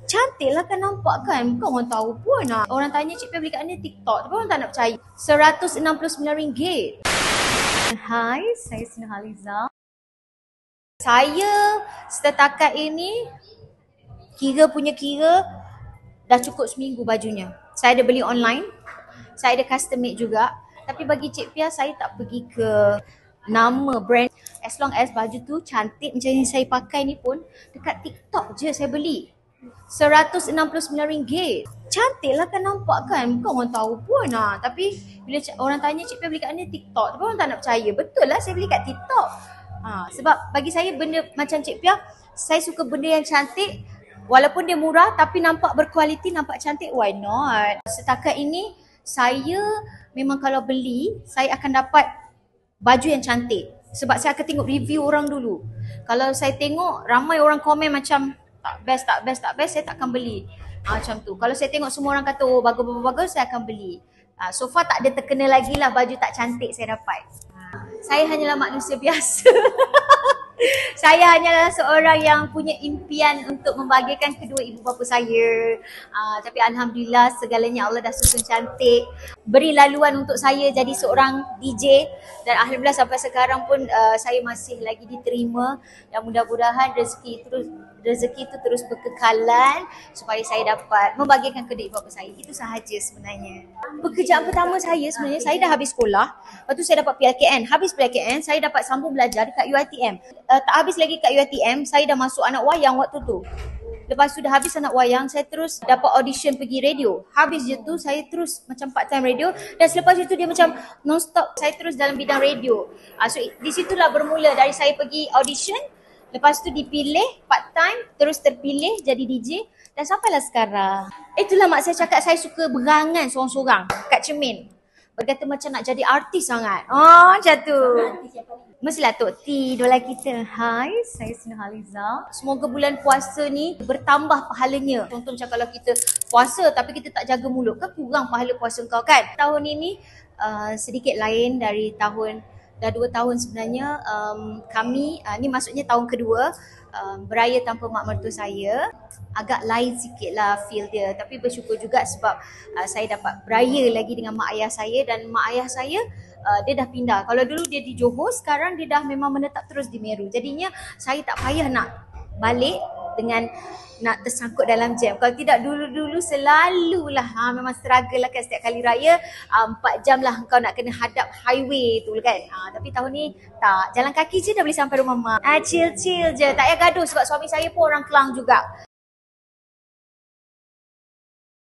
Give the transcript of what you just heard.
Cantik lah kan, nampak kan? Bukan orang tahu pun. Orang tanya Cik Pia beli kat mana TikTok, tapi orang tak nak percaya. RM169. Hai, saya Sina Haliza. Saya setakat ini kira dah cukup seminggu bajunya. Saya ada beli online, saya ada custom made juga. Tapi bagi Cik Pia, saya tak pergi ke nama brand. As long as baju tu cantik macam yang saya pakai ni pun, dekat TikTok je saya beli. RM169. Cantik lah kan, nampak kan? Bukan orang tahu pun. Tapi bila orang tanya Cik Pia beli kat mana TikTok, tapi orang tak nak percaya. Betul lah saya beli kat TikTok. Sebab bagi saya benda macam Cik Pia, saya suka benda yang cantik. Walaupun dia murah tapi nampak berkualiti, nampak cantik, why not? Setakat ini saya memang kalau beli, saya akan dapat baju yang cantik. Sebab saya akan tengok review orang dulu. Kalau saya tengok ramai orang komen macam tak best, saya tak akan beli. Macam tu. Kalau saya tengok semua orang kata oh bagus, saya akan beli. So far tak ada terkena lagi lah baju tak cantik saya dapat. Saya hanyalah manusia biasa. Saya hanyalah seorang yang punya impian untuk membahagiakan kedua ibu bapa saya. Tapi Alhamdulillah segalanya Allah dah susun cantik. Beri laluan untuk saya jadi seorang DJ. Dan Alhamdulillah sampai sekarang pun saya masih lagi diterima. Dan mudah-mudahan rezeki itu terus berkekalan supaya saya dapat membahagiakan kedua ibu bapa saya. Itu sahaja sebenarnya. Pekerjaan pertama saya sebenarnya, saya dah habis sekolah. Lepas tu saya dapat PLKN. Habis PLKN, saya dapat sambung belajar dekat UiTM. Tak habis lagi kat UiTM, saya dah masuk anak wayang waktu tu. Lepas tu dah habis anak wayang, saya terus dapat audition pergi radio. Habis je tu, saya terus macam part time radio. Dan selepas itu dia macam non-stop, saya terus dalam bidang radio. So di situlah bermula dari saya pergi audition. Lepas tu dipilih part time, terus terpilih jadi DJ. Dan sampailah sekarang. Itulah mak saya cakap saya suka berangan seorang-seorang kat cermin. Berkata macam nak jadi artis sangat. Macam tu. Mestilah Tok T, idola kita. Hai, saya Sina Haliza. Semoga bulan puasa ni bertambah pahalanya. Contoh macam kalau kita puasa tapi kita tak jaga mulut, kan kurang pahala puasa kau kan. Tahun ini sedikit lain dari tahun, dah 2 tahun sebenarnya. Kami, ni maksudnya tahun kedua, beraya tanpa mak mertua saya. Agak lain sikit lah feel dia. Tapi bersyukur juga sebab saya dapat beraya lagi dengan mak ayah saya. Dan mak ayah saya dia dah pindah. Kalau dulu dia di Johor, sekarang dia dah memang menetap terus di Meru. Jadinya saya tak payah nak balik dengan nak tersangkut dalam jam. Kalau tidak dulu-dulu selalulah memang struggle lah kan setiap kali raya. 4 jam lah kau nak kena hadap highway tu kan. Tapi tahun ni tak. Jalan kaki je dah boleh sampai rumah mak. Chill-chill je. Tak payah gaduh sebab suami saya pun orang Kelang juga.